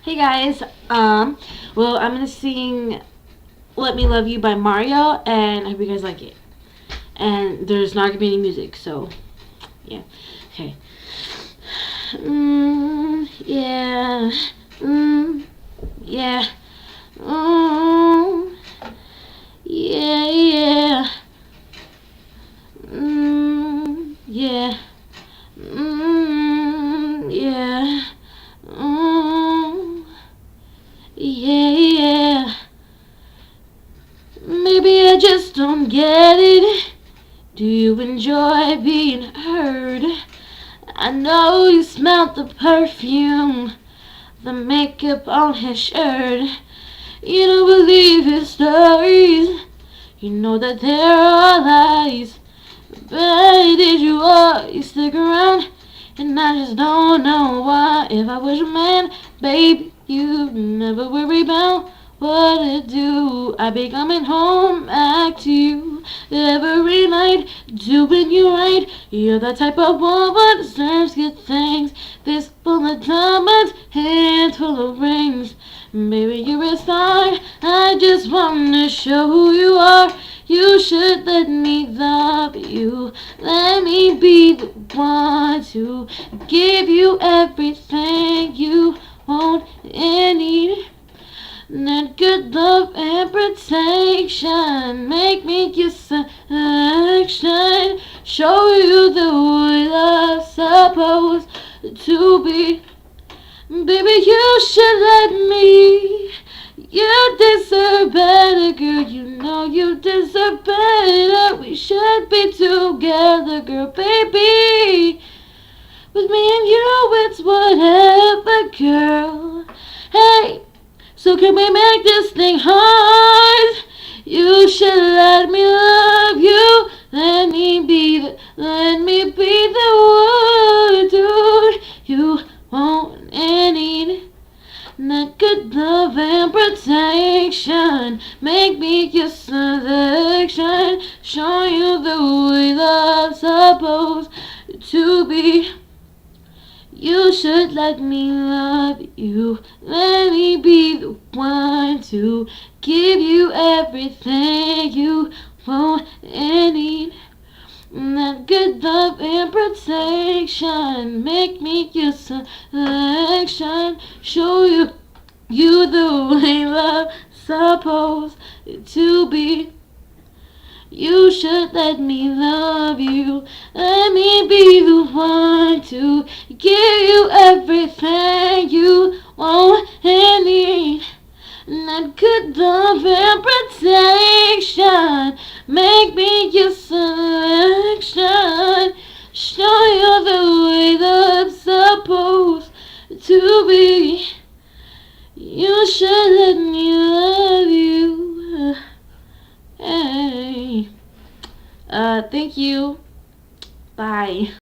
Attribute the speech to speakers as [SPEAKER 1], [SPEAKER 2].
[SPEAKER 1] Hey guys, well, I'm gonna sing "Let Me Love You" by Mario, and I hope you guys like it. And there's not gonna be any music, so yeah. Okay. Yeah. Yeah. Mm, yeah. Yeah. Yeah. Yeah. Mm, yeah. Yeah. Maybe I just don't get it. Do you enjoy being heard? I know you smelled the perfume, the makeup on his shirt. You don't believe his stories. You know that there are lies. But did you always stick around? And I just don't know why. If I was your man, baby, you'd never worry about what to do. I'd be coming home back to you every night, doing you right. You're the type of woman that deserves good things. This full of diamonds, hands full of rings. Baby, you're a star. I just wanna show who you are. You should let me love you. Let me be the one to give you everything you want and need. That good love and protection. Make me your selection. Show you the way love's supposed to be. Baby, you should let me. You deserve better, girl. You know you deserve better. We should be together, girl, baby. With me and you, it's whatever, girl. Hey, so can we make this thing hard? You should let me love you. Let me be the one, dude. You want and need. That good love and protection. Make me your selection. Show you the way love's supposed to be. You should let me love you. Let me be the one to give you everything you want and need. That good love and protection. Make me your selection. Show you the way love's supposed to be. You should let me love you. Let me be the one to give you everything you want and need. That good love and protection. Make me your selection. Show you the way that's supposed to be. You should let me love you. Hey. Thank you. Bye.